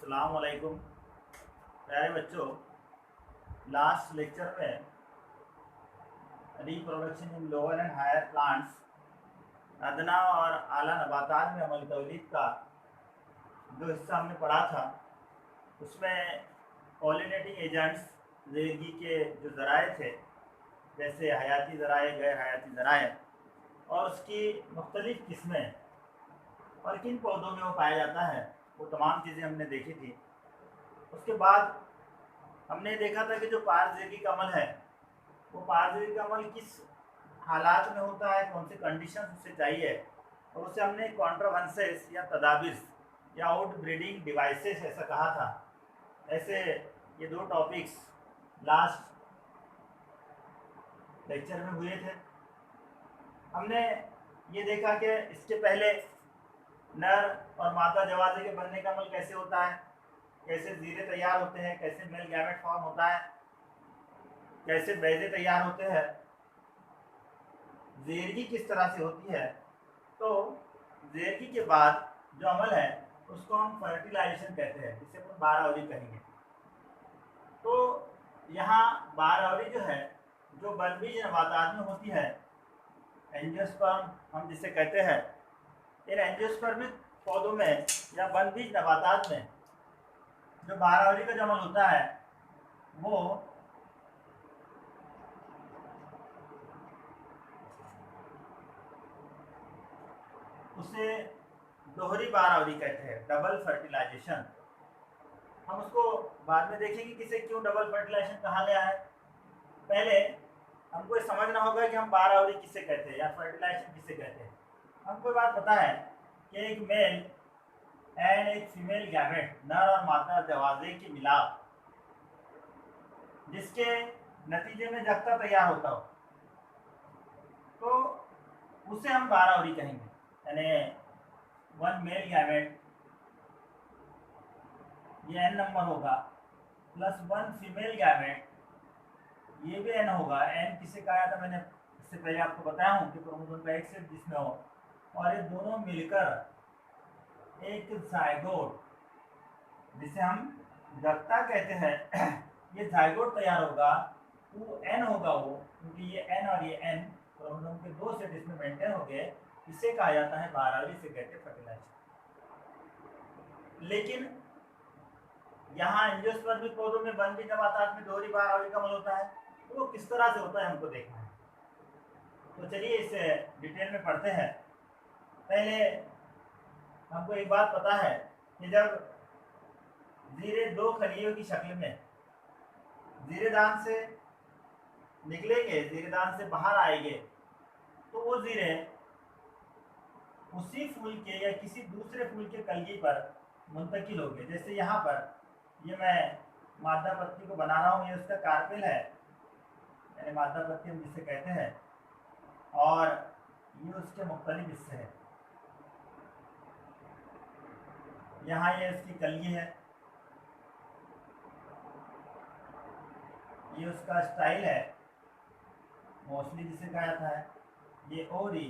अस्सलाम वालेकुम प्यारे बच्चों। लास्ट लेक्चर में reproduction in lower and higher plants अदना और आला नबातात में अमल तौलीद का जो हिस्सा हमने पढ़ा था उसमें पॉलिनेटिंग एजेंट्स ज़िंदगी के जो ज़राए थे जैसे हयाती ज़राए, गैर हयाती ज़राए और उसकी मुख्तलिफ़ किस्में और किन पौधों में वो पाया जाता है, वो तमाम चीज़ें हमने देखी थी। उसके बाद हमने देखा था कि जो पारजीवी अमल है वो पारजीवी अमल किस हालात में होता है, कौन से कंडीशन उसे चाहिए, और उसे हमने कॉन्ट्रावेंसेस या तदाबीर या आउट ब्रीडिंग डिवाइसेस ऐसा कहा था। ऐसे ये दो टॉपिक्स लास्ट लेक्चर में हुए थे। हमने ये देखा कि इसके पहले नर और मादा जवाजे के बनने का अमल कैसे होता है, कैसे जीरे तैयार होते हैं, कैसे मेल गैमेट फॉर्म होता है, कैसे बैजे तैयार होते हैं, ज़ेरगी किस तरह से होती है। तो ज़ेरगी के बाद जो अमल है उसको हम फर्टिलाइजेशन कहते हैं, जिसे अपन बारहवरी कहेंगे। तो यहाँ बारहवरी जो है जो बनबीज नबातात में होती है, एंजियोस्पर्म हम जिसे कहते हैं, इन एंजियोस्पर्मिक पौधों में या बनबीज नबातात में जो बारहवरी का जो अमल होता है वो उसे दोहरी बारहवरी कहते हैं, डबल फर्टिलाइजेशन। हम उसको बाद में देखेंगे किसे क्यों डबल फर्टिलाइजेशन कहा गया है। पहले हमको ये समझना होगा कि हम बारहवरी किसे कहते हैं या फर्टिलाइजेशन किसे कहते हैं। हमको बात पता है कि एक मेल एंड एक फीमेल गैमेट, नर और मादा जवाजे की मिलाप जिसके नतीजे में जख्ता तैयार होता हो, तो उसे हम बारहवरी कहेंगे। यानी वन मेल गैमेट, ये एन नंबर होगा, प्लस वन फीमेल गैमेट, ये भी एन होगा। एन किसे कहा था मैंने इससे पहले आपको बताया हूँ कि क्रोमोसोम का एक सेट जिसमें हो, और ये दोनों मिलकर एक जायगोट जिसे हम जख्ता कहते हैं, ये जायगोट तैयार होगा। वो एन होगा वो, क्योंकि ये एन और ये एन क्रोमोसोम के दो सेट इसमें मेंटेन हो गए, इसे कहा जाता है बारहवरी, से कहते हैं फर्टिलाइजेशन। लेकिन यहाँ एंजियोस्पर्मिक पौधों में बनबीज नबातात में दोहरी बारहवरी का अमल होता है, तो वो किस तरह से होता है हमको देखना है। तो चलिए इसे डिटेल में पढ़ते हैं। पहले हमको एक बात पता है कि जब जीरे दो खलियों की शक्ल में जीरेदान से निकलेंगे, जीरेदान से बाहर आएंगे, तो वो जीरे उसी फूल के या किसी दूसरे फूल के कलगी पर मुंतकिल होंगे। जैसे यहाँ पर ये मैं मादा पत्ती को बना रहा हूँ, ये उसका कार्पेल है, यानी मादा पत्ती हम जिसे कहते हैं, और ये उसके मुख्तलिफ हिस्से हैं। यहाँ ये इसकी कलगी है, ये उसका स्टाइल है, मोस्टली जिसे कहा जाता है, ये ओरी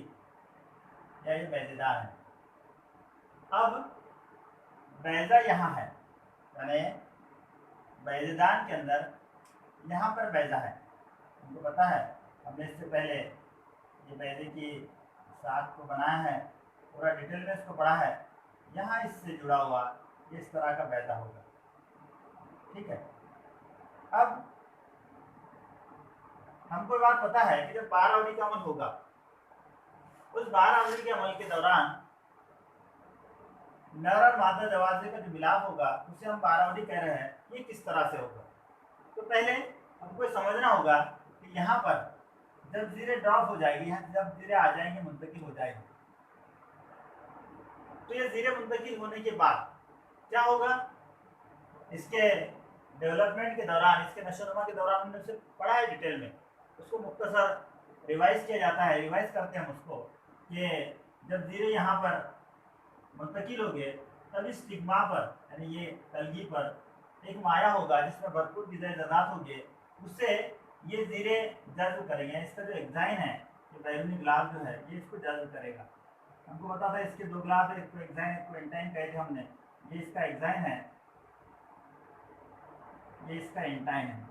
या ये बैजेदार है। अब बैजा यहाँ है, यानी बैजेदान के अंदर यहाँ पर बैजा है। हमको पता है, हमने इससे पहले ये बैजे की साख को बनाया है, पूरा डिटेल में इसको पढ़ा है। यहाँ इससे जुड़ा हुआ इस तरह का बैजा होगा, ठीक है। अब हमको बात पता है कि जब बारहवरी का अमल होगा, उस बारहवरी के अमल के दौरान नर और मादा जवाजे का जो मिलाप होगा उसे हम बारहवरी कह रहे हैं। ये किस तरह से होगा, तो पहले हमको समझना होगा कि यहाँ पर जब जीरे ड्रॉप हो जाएगी, जब जीरे आ जाएंगे, मुंतकिल हो जाएंगे, तो ये जीरे मुंतकिल होने के बाद क्या होगा, इसके डेवलपमेंट के दौरान, इसके नशोनुमा के दौरान हमने उसे पढ़ा है डिटेल में, उसको मुख्तसर रिवाइज किया जाता है। रिवाइज करते हैं हम उसको कि जब जीरे यहाँ पर मुंतकिल हो गए, तब इस स्टिग्मा पर, यानी ये कलगी पर एक माया होगा जिसमें भरपूर ग़िज़ाई ज़रात होंगे, उससे ये जीरे जज्ब करेंगे। इसका जो एग्जाइन है, ये बैरूनी ग्लास जो है, ये इसको जज्ब करेगा। हमको पता था इसके दो ग्लास है, एक को एग्जाइन, एक को एंटाइन कहते हमने, ये इसका एग्जाइन है। ये इसका इंटाइन है।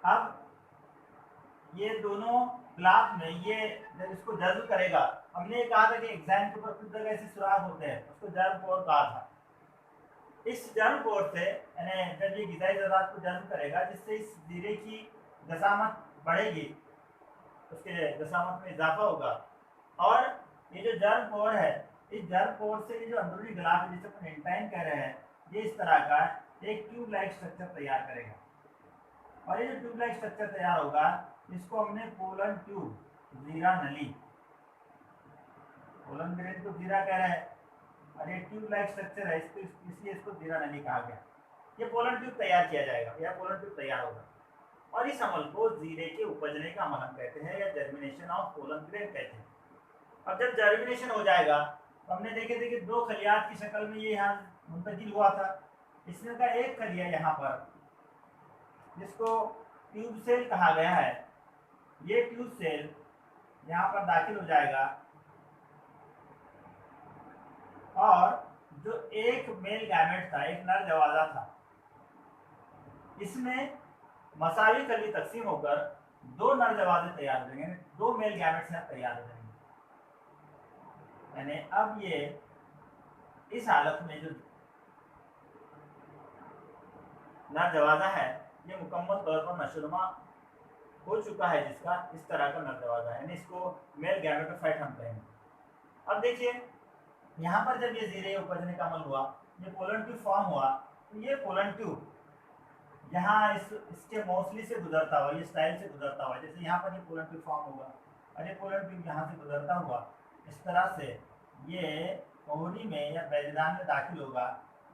अब ये दोनों ग्लास में ये जब इसको जर्म करेगा, हमने कहा था कि एग्जाम के ऊपर कुछ जगह ऐसे सुराख होते हैं, उसको जर्म पोर कहा था। इस जर्म पोर से यानी जब ये ग़िज़ाई ज़रूरत को जर्म करेगा, जिससे इस जीरे की जसामत बढ़ेगी, उसके जसामत में इजाफा होगा। और ये जो जर्म पोर है, इस जर्म पोर से ये जो अंदरूनी ग्लास है जिसे अपन इंटाइन कह रहे हैं, ये इस तरह का एक ट्यूब लाइक स्ट्रक्चर तैयार करेगा। और ये जो ट्यूब लाइक स्ट्रक्चर तैयार होगा, इसको हमने पोलन ट्यूब, जीरा नली, पोलन ग्रेन को जीरा कह रहे हैं, और ये ट्यूब लाइक स्ट्रक्चर है, इसको इसलिए इसको जीरा नली कहा गया। ये पोलन ट्यूब तैयार किया जाएगा, या पोलन ट्यूब तैयार होगा, और इस अमल को जीरे के उपजने का अमल हम कहते हैं, या जर्मिनेशन ऑफ पोलन ग्रेन कहते हैं। अब जब जर्मिनेशन हो जाएगा, तो हमने देखे थे कि दो खलियात की शक्ल में ये यहाँ मुंतकिल हुआ था। इसमें का एक खलिया यहाँ पर, जिसको ट्यूब सेल कहा गया है, ये ट्यूब सेल यहाँ पर दाखिल हो जाएगा, और जो एक मेल गैमेट था, एक नर जवाजा था, इसमें मसावी कली तकसीम होकर दो नर जवाजे तैयार हो जाएंगे, दो मेल गैमेट्स यहाँ तैयार हो जाएंगे। यानी अब ये इस हालत में जो नर जवाजा है, ये मुकम्मल तौर पर नशोनुमा हो चुका है, जिसका इस तरह का नर जवाजा है, यानी इसको मेल गैमेटोफाइट हम कहेंगे। अब देखिए यहाँ पर जब ये जीरे उपजने का अमल हुआ, ये पोलन ट्यूब फॉर्म हुआ, तो ये पोलन ट्यूब यहाँ इसके मोस्टली से गुजरता हुआ, ये स्टाइल से गुजरता हुआ, जैसे यहाँ पर ये पोलन ट्यूब फॉर्म होगा, और ये पोलन ट्यूब यहाँ से गुजरता हुआ इस तरह से ये कोहनी में या बैजदान में दाखिल होगा,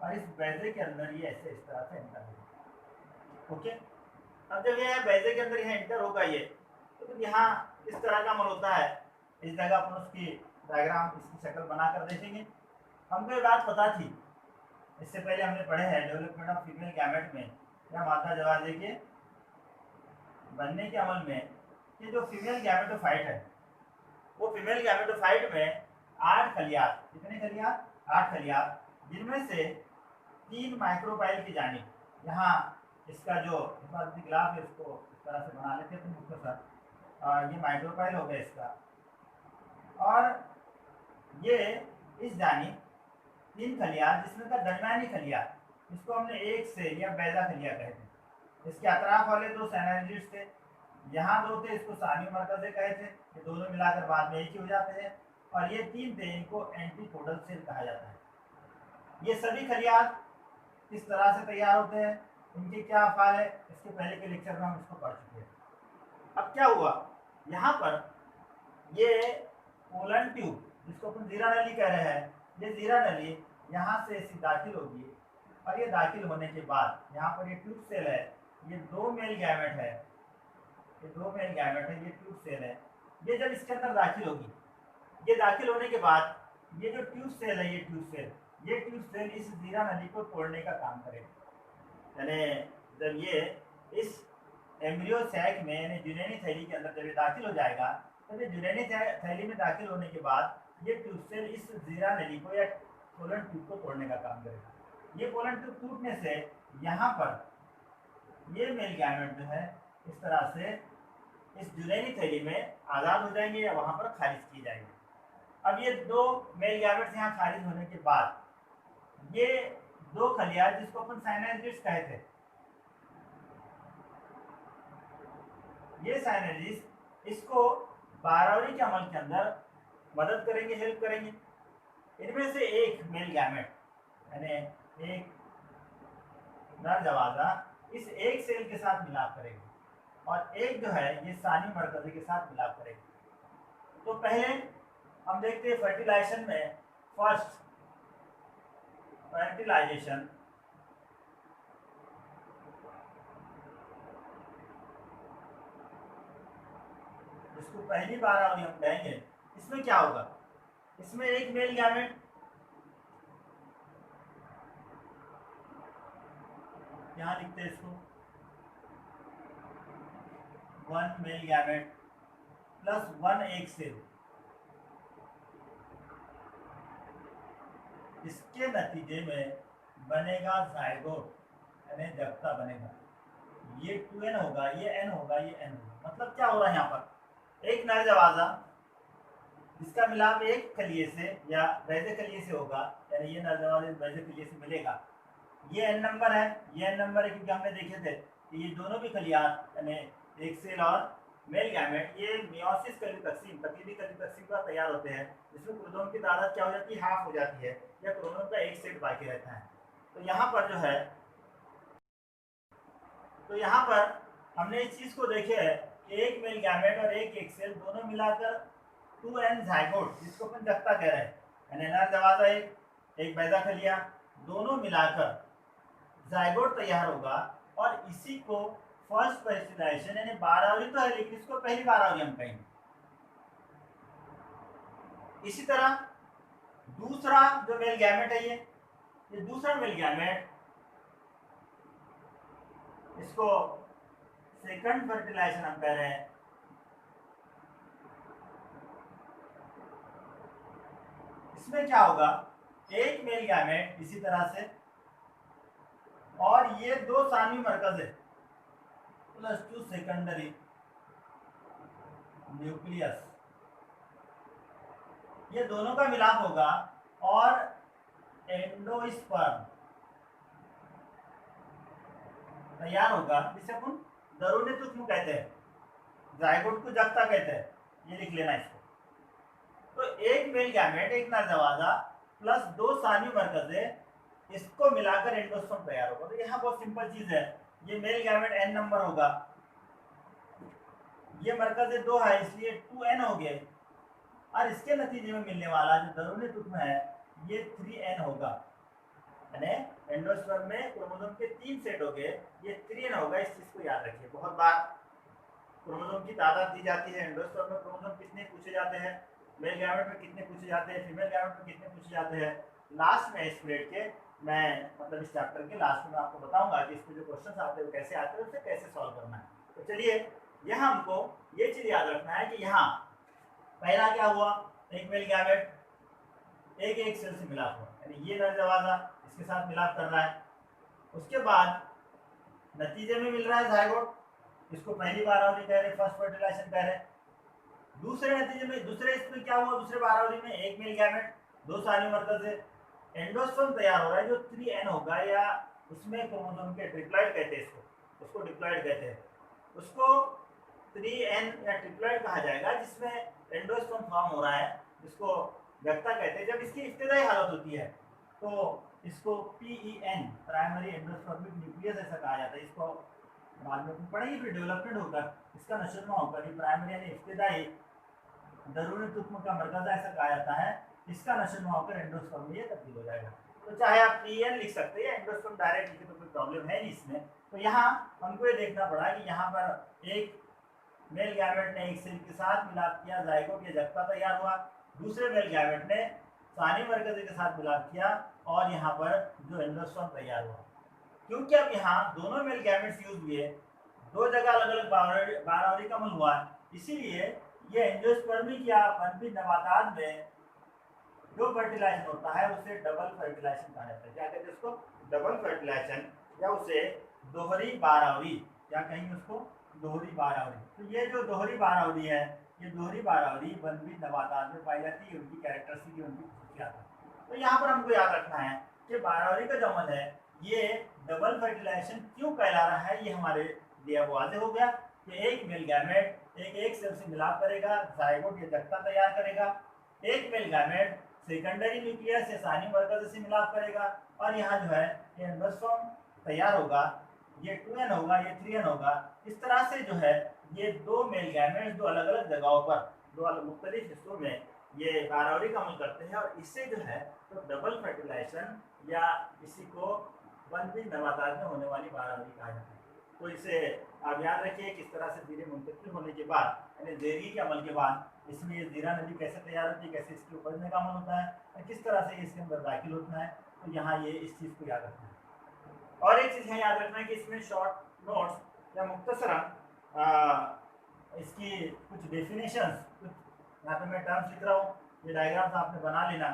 और इस बैजे के अंदर ये ऐसे इस तरह से एंटर होगा। ओके, अब जब ये बैजे के अंदर यहाँ एंटर होगा ये, तो यहाँ इस तरह का अमल होता है। इस जगह अपन उसकी डायग्राम, इसकी शक्ल बनाकर देखेंगे। हमको ये बात पता थी, इससे पहले हमने पढ़े हैं डेवलपमेंट ऑफ फीमेल गैमेट में या मादा जवाजे के बनने के अमल में, कि जो फीमेल गैमेटोफाइट है, वो फीमेल गैमेटोफाइट में 8 खलियात, कितने खलियात? 8 खलियात, जिनमें से 3 माइक्रोपाइल की जानिब, यहाँ इसका जो ग्राफ है इसको इस तरह से बना लेते हैं मुख्तसर, ये माइक्रोपाइल हो गया इसका, और ये इस जानिब 3 खलियात, जिसमें का दरमियानी खलियात, इसको हमने एक सेल या बैजा खलिया कहते हैं। इसके अतराफ वाले 2 साइनर्जिड्स थे, यहाँ 2 थे, इसको सानी मरकज़े कहे थे, ये दोनों मिलाकर बाद में एक ही हो जाते हैं, और ये 3 थे, इनको एंटीपोडल सेल कहा जाता है। ये सभी खलियात किस तरह से तैयार होते हैं, इनके क्या अफ़ाल है, इसके पहले के लेक्चर में हम इसको पढ़ चुके हैं। अब क्या हुआ, यहाँ पर ये पोलन ट्यूब, जिसको अपन जीरा नली कह रहे हैं, ये जीरा नली यहाँ से ऐसी दाखिल होगी, और ये दाखिल होने के बाद यहाँ पर ये ट्यूब सेल है, ये 2 मेल गैमेट है, ये 2 मेल गैमेट है, ये ट्यूब सेल है। ये जब इसके अंदर दाखिल होगी, ये दाखिल होने के बाद ये जो ट्यूब सेल है, ये ट्यूब सेल इस जीरा नली को तोड़ने का काम करेगा। यानी जब ये इस एम्ब्रियो सैक में, यानी जुनैनी थैली के अंदर जब ये दाखिल हो जाएगा, तो ये जुनैनी थैली में दाखिल होने के बाद ये ट्यूब सेल इस जीरा नली को या पोलन ट्यूब को तोड़ने का काम करेगा। ये पोलन ट्यूब टूटने से यहाँ पर ये मेल गैमेट जो है इस तरह से इस जुनैनी थैली में आज़ाद हो जाएंगे, या वहाँ पर खारिज किए जाएंगे। अब ये 2 मेल गैमेट्स यहाँ खारिज होने के बाद ये 2 खलियात, जिसको अपन साइनर्जिड्स कहे थे, ये साइनर्जिड्स इसको बारहवीं के अमल के अंदर मदद करेंगे, हेल्प करेंगे। इनमें से एक मेल गैमेट, यानी एक नर जवाजा, इस एक सेल के साथ मिलाप करेगी, और एक जो है ये सानी मरकज़े के साथ मिलाप करेगी। तो पहले हम देखते हैं फर्टिलाइजेशन में, फर्स्ट फर्टिलाइजेशन जिसको पहली बार हम कहेंगे, इसमें क्या होगा, इसमें एक मेल गैमेट यहाँ लिखते हैं इसको, 1 मेल गैमेट प्लस 1 एक सेल, इसके नतीजे में बनेगा जायगोट, यानी जगता बनेगा। ये 2n होगा, ये n होगा, ये n होगा। मतलब क्या हो रहा है यहाँ पर, एक नर जवाजा जिसका मिलाप एक कलिये से या बैजे कलिये से होगा, यानी ये नर जवाजा बैजे कलिये से मिलेगा। ये n नंबर है, ये n नंबर है, क्योंकि हमने देखे थे कि ये दोनों भी कलियां यानी एक सेल और मेल गैमेट ये मियोसिस कली तकसीम, तकलीदी कली तकसीम का तैयार होते हैं, जिसमें क्रोमोसोम की तादाद क्या हो जाती है, हाफ हो जाती है, या क्रोमोसोम का एक सेट बाकी रहता है। तो यहाँ पर जो है, तो यहाँ पर हमने इस चीज को देखे है कि एक मेल गैमेट और एक सेल दोनों मिलाकर 2n जाइगोट, जिसको अपन जगता कह रहे हैं, यानी नर जवाजा एक बैजा खलिया, दोनों मिलाकर जाइगोट तैयार होगा। और इसी को फर्स्ट फर्टिलाइजेशन यानी बारहवीं तो है, लेकिन इसको पहली बारहवीं हम कहेंगे। इसी तरह दूसरा जो मेल गैमेट है, ये दूसरा मेल गैमेट, इसको सेकंड फर्टिलाइजेशन हम कह रहे हैं। इसमें क्या होगा, एक मेल गैमेट इसी तरह से, और ये दो सानवी मरकज है प्लस 2 सेकेंडरी न्यूक्लियस, ये दोनों का मिलाप होगा और एंडोस्पर्म तैयार होगा, जिसे अपन दरूनी तुक्म कहते हैं, जाइगोट को जगता कहते हैं, ये लिख लेना इसको। तो एक मेल गैमेट, एक नर जवाजा प्लस 2 सानवी मरकजे, इसको मिलाकर एंडोस्पर्म तैयार होगा। तो यहाँ बहुत सिंपल चीज है, ये मेल गैमेट n नंबर होगा, ये मरकज 2 है इसलिए 2n हो गए, और इसके नतीजे में मिलने वाला जो दरूनी तुक्म है ये 3n होगा, यानी एंडोस्पर्म में क्रोमोसोम के 3 सेट हो गए, ये 3n होगा। इस चीज को याद रखिए, बहुत बार क्रोमोसोम की तादाद दी जाती है, एंडोस्पर्म में क्रोमोसोम कितने पूछे जाते हैं, मेल गैमेट में कितने पूछे जाते हैं, फीमेल गैमेट में कितने पूछे जाते हैं। लास्ट में इस पीरियड के मैं मतलब इस चैप्टर के लास्ट में आपको बताऊंगा कि इसमें जो क्वेश्चंस आते हैं वो कैसे आते हैं, उसे कैसे सॉल्व करना है। तो चलिए यहाँ हमको ये चीज याद रखना है कि यहाँ पहला क्या हुआ, एक मेल गैमेट एक सेल से मिलाप हुआ, यानी ये नर जवाजा इसके साथ मिलाप कर रहा है, उसके बाद नतीजे में मिल रहा है जाइगोट, इसको पहली बारहवीं कह रहे, फर्स्ट फर्टिलाइजेशन कह रहे। दूसरे नतीजे में, दूसरे इसमें क्या हुआ, दूसरे बारहवीं में एक मेल गैमेट 2 सानवी मरकज से एंडोस्पर्म तैयार हो रहा है जो 3n होगा, या उसमें क्रोमोसोम के ट्रिप्लॉइड कहते हैं, उसको डिप्लॉइड कहते हैं, उसको 3n या ट्रिप्लॉइड कहा जाएगा, जिसमें एंडोस्पर्म फॉर्म हो रहा है, जिसको जगता कहते हैं। जब इसकी इब्तिदाई हालत होती है तो इसको PEN प्राइमरी एंडोस्पर्मिक न्यूक्लियस ऐसा कहा जाता है। इसको बाद में पढ़ेंगे, फिर डेवलपमेंट होकर इसका नशरमा होकर प्राइमरी यानी इब्तिदाई दरूनी तुक्म का मरकज ऐसा कहा जाता है, इसका नशरमा होकर एंडोस्पर्म में ये तब्दील हो जाएगा। तो चाहे आप PN लिख सकते हैं, एंडोस्पर्म डायरेक्ट लिखे तो कोई प्रॉब्लम है नहीं इसमें। तो यहाँ हमको ये देखना पड़ा कि यहाँ पर एक मेल गैमेट ने एक सेल के साथ मिलाप किया, जाइगोट या जगता तैयार हुआ, दूसरे मेल गैमेट ने सानी मरकज के साथ मिलाप किया और यहाँ पर जो एंडोस्पर्म तैयार हुआ। क्योंकि अब यहाँ दोनों मेल गैमेट्स यूज हुए, दो जगह अलग अलग बारहवीं का अमल हुआ, इसीलिए ये एंडोस्पर्मिक या बनपी नबातात में जो फर्टिलाइजेशन होता है उसे डबल फर्टिलाइजेशन कहा जाता है। क्या कहते हैं उसको, डबल फर्टिलाइजेशन, या उसे दोहरी बारहवीं, क्या कहेंगे उसको, दोहरी बारहवीं। तो ये जो दोहरी बारहवीं है, ये दोहरी बारहवीं बनपी नबातात में पाई जाती है, उनकी कैरेक्टरिस्टिक, उनकी खूबियात है। तो यहाँ पर हमको याद रखना है कि बारहवीं का जो अमल है ये डबल फर्टिलाइजेशन क्यों कहला रहा है, ये हमारे लिए वाज़ेह हो गया कि एक मेल गैमेट एक सेल से मिलाप करेगा, जाइगोट या जगता तैयार करेगा, एक मेल गैमेट सेकेंडरी न्यूक्लियस या सानी मरकज से मिलाप करेगा, और यहाँ जो है ये एंडोस्पर्म तैयार होगा, ये 2n होगा, ये 3n होगा। इस तरह से जो है ये दो मेल गैमेट दो अलग अलग जगहों पर, दो अलग मुख्तलिफ हिस्सों में ये बारहवीं का अमल करते हैं, और इससे जो है तो डबल फर्टिलाइजेशन या इसी को बनपी नबातात में होने वाली बारहवीं कहा जाता है। तो इसे आप याद रखिए, किस तरह से जीरे मुंतकिल होने के बाद यानी जेरी के अमल के बाद इसमें ये जीरा नदी कैसे तैयार होती है, कैसे इसके उपजने का अमल होता है, और किस तरह से इसके अंदर दाखिल होता है। तो यहाँ ये इस चीज़ को याद रखना है। और एक चीज़ है याद रखना है कि इसमें शॉर्ट नोट्स या मुख्तसरन इसकी कुछ डेफिनेशंस, कुछ यहाँ पे मैं टर्म्स लिख रहा हूँ, ये डायग्राम्स आपने बना लेना।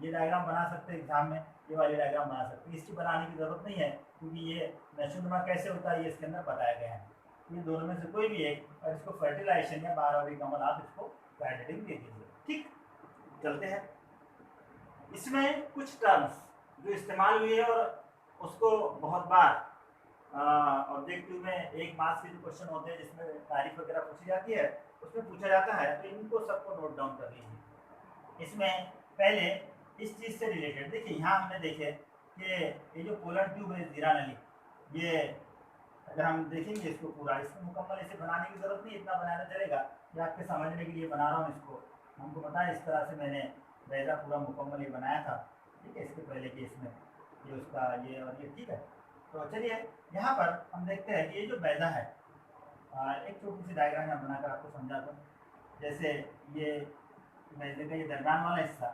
ये डायग्राम बना सकते हैं एग्जाम में, ये वाली डायग्राम बना सकते हैं, इसकी बनाने की जरूरत नहीं है क्योंकि ये नशोनुमा कैसे होता है ये इसके अंदर बताया गया है। ये दोनों में से कोई भी एक, और इसको फर्टिलाइजेशन या बारहवीं कमल आप इसको हेडिंग दे दीजिए। ठीक, चलते हैं। इसमें कुछ टर्म्स जो इस्तेमाल हुई है और उसको बहुत बार ऑब्जेक्टिव में एक मार्क्स के जो क्वेश्चन होते हैं जिसमें तारीफ वगैरह पूछी जाती है उसमें पूछा जाता है, तो इनको सबको नोट डाउन कर लीजिए। इसमें पहले इस चीज़ से रिलेटेड देखिए, यहाँ हमने देखे कि ये जो पोलर ट्यूब है जीरा नली, ये अगर हम देखेंगे इसको पूरा, इसको मुकम्मल ऐसे बनाने की जरूरत नहीं, इतना बनाना चलेगा कि आपके समझने के लिए बना रहा हूँ इसको। हमको पता है इस तरह से मैंने बैजा पूरा मुकम्मल ही बनाया था, ठीक है, इसके पहले केस में ये उसका ये और ये, ठीक है। तो चलिए यहाँ पर हम देखते हैं कि ये जो बैजा है, एक छोटी सी डायग्राम यहाँ बनाकर आपको समझाता हूँ। जैसे ये बैजे का ये दरम्यान वाला हिस्सा,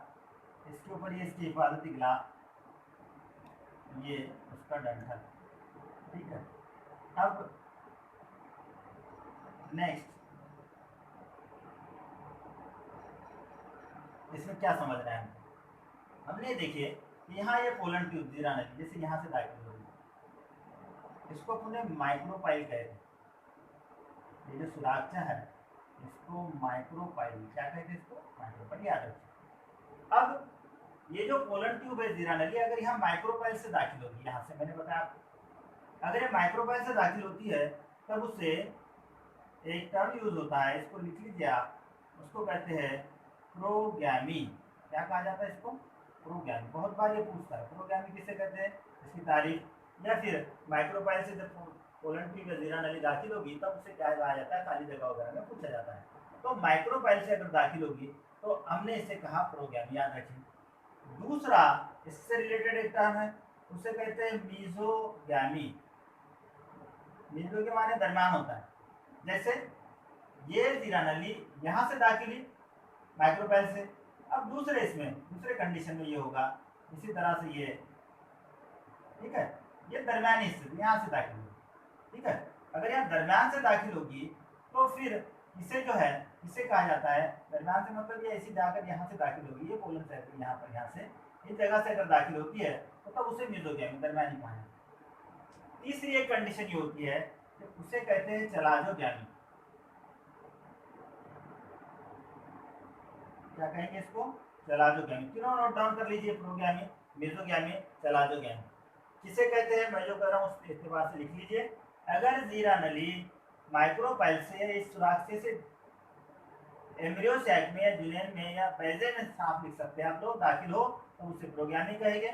इसके ऊपर ये इसकी हिफाजती ग्लास, ये उसका डंठल, ठीक है। अब नेक्स्ट इसमें क्या समझ रहे हैं हमने देखिए कि यहाँ ये पोलन ट्यूब जीरा नली जैसे यहाँ से दाखिल होगी, इसको अपने माइक्रोपाइल कहते हैं। ये जो सुराक्षा है इसको माइक्रोपाइल, क्या कहते हैं इसको, माइक्रोपाइल, याद रखिए। अब ये जो पोलन ट्यूब है जीरा नली, अगर यहाँ माइक्रोपाइल से दाखिल होगी, यहाँ से मैंने बताया आपको, अगर ये माइक्रोपाइल से दाखिल होती है तब उससे एक टर्म यूज होता है, इसको लिख लीजिए आप, उसको कहते हैं प्रोगैमी। क्या कहा जाता है इसको, प्रोगैमी। बहुत बार ये पूछता है प्रोगैमी किसे कहते हैं, इसकी तारीफ, या फिर माइक्रोपाइल से जब पोलन ट्यूब या जीरा नली दाखिल होगी तब उसे क्या कहा जाता है, खाली जगह वगैरह में पूछा जाता है। तो माइक्रोपाइल से अगर दाखिल होगी तो हमने इसे कहा प्रोगैमी, याद रखिए। दूसरा इससे रिलेटेड एक टर्म है, उसे कहते हैं मीजोगैमी। मीजो के माने दरम्यान होता है। जैसे ये जीरा नली यहाँ से दाखिल हुई माइक्रोपाइल से, अब दूसरे इसमें दूसरे कंडीशन में ये होगा इसी तरह से ये, ठीक है, ये दरम्यानी हिस्से यहाँ से दाखिल होगी, ठीक है। अगर यहाँ दरम्यान से दाखिल होगी तो फिर इसे जो है इसे कहा जाता है, दरम्यान से मतलब ये ऐसी जाकर यहाँ से दाखिल होगी, ये पोलन साइकिल यहाँ पर, यहाँ से इस जगह से अगर दाखिल होती है तो तब उसे मीजोगैमी, दरम्यानी कहा जाता है। तीसरी एक कंडीशन ये होती है कि उसे कहते हैं चलाजोगैमी। क्या कहेंगे इसको, चलाजोगैमी। तीनों नोट डाउन कर लीजिए, प्रोगैमी, मीजोगैमी, चलाजोगैमी। किसे कहते हैं, मैं जो कह रहा हूँ उस एतबार से लिख लीजिए। अगर जीरा नली माइक्रोपाइल से इस सुराख्य से एम्ब्रियो सैक में या जुलियन में या बैजे में, साफ लिख सकते हैं आप लोग, दाखिल हो तो उसे प्रोगैमी कहेंगे।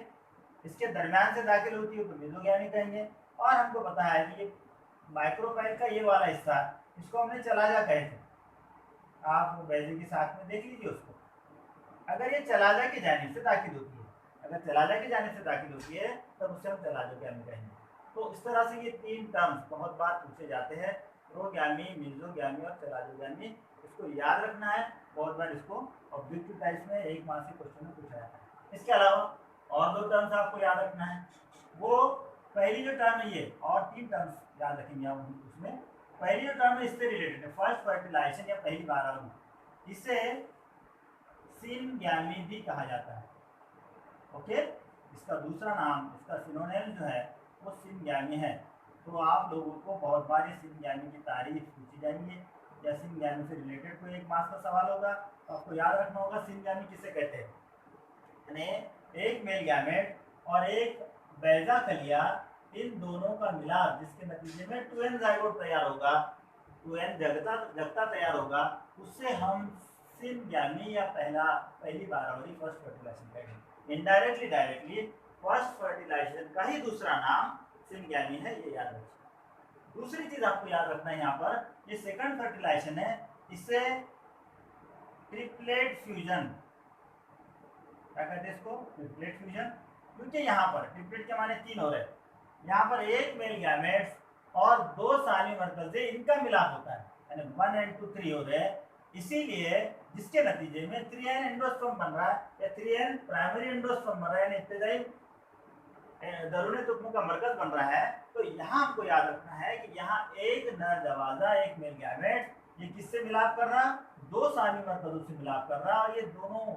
इसके दरम्यान से दाखिल होती है तो मीजोगैमी कहेंगे। और हमको पता है कि ये माइक्रोपाइल का ये वाला हिस्सा, इसको हमने चलाजा कहे थे, आप बैजे के साथ में देख लीजिए उसको। अगर ये चलाजा की जानिब से दाखिल होती है, अगर चलाजा की जानिब से दाखिल होती है तब उसे हम चलाजोगैमी कहेंगे। तो इस तरह से ये तीन टर्म्स बहुत बार पूछे जाते हैं, प्रोगैमी, मीजोगैमी और चलाजोगैमी। इसको याद रखना है, बहुत बार इसको ऑब्जेक्टिव टाइप्स में एक मार्क्स के क्वेश्चन में पूछा जाता है। इसके अलावा और दो टर्म्स आपको याद रखना है। वो पहली जो टर्म है ये, और तीन टर्म्स याद रखेंगे आप उसमें। पहली जो टर्म है इससे रिलेटेड है, फर्स्ट फर्टिलाइजेशन या पहली बारहवीं, इसे सिनगैमी भी कहा जाता है। ओके, इसका दूसरा नाम, इसका सिनोनिम जो है वो सिनगैमी है। तो आप लोगों को बहुत बार ये सिनगैमी की तारीफ पूछी जाएंगी, या सिनगैमी से रिलेटेड कोई एक मार्क्स का सवाल होगा तो आपको याद रखना होगा सिनगैमी किसे कहते हैं। यानी एक मेल गैमेट और एक बैजा कलिया, इन दोनों का मिलाप जिसके नतीजे में 2n जाइगोट तैयार होगा, 2n जगता तैयार होगा, उससे हम सिनगैमी या पहली बारहवीं फर्स्ट फर्टिलाइजेशन कहेंगे। इनडायरेक्टली डायरेक्टली फर्स्ट फर्टिलाइजेशन का ही दूसरा नाम सिनगैमी है, ये याद रखिए। दूसरी चीज आपको याद रखना है, यहाँ पर ये सेकंड फर्टिलाइजेशन है, इसे ट्रिपलेट फ्यूजन, क्या कहते हैं इसको, ट्रिपलेट फ्यूजन। क्योंकि यहाँ पर ट्रिपलेट के माने तीन हो रहे, यहाँ पर एक मेल गैमेट्स और दो सानी मरकज़े, इनका मिलाप होता है, यानी 1 and 2 3 हो रहे हैं। इसीलिए जिसके नतीजे में 3n एंडोस्पर्म बन रहा है या 3n प्राइमरी एंडोस्पर्म बन रहा है, इब्तिदाई दरूनी तुखमों का मरकज बन रहा है। तो यहाँ हमको याद रखना है कि यहाँ एक नर दरवाजा, एक मेल गैमेट, ये किससे मिलाप कर रहा, दो सानी मरकजों से मिलाप कर रहा, और ये दोनों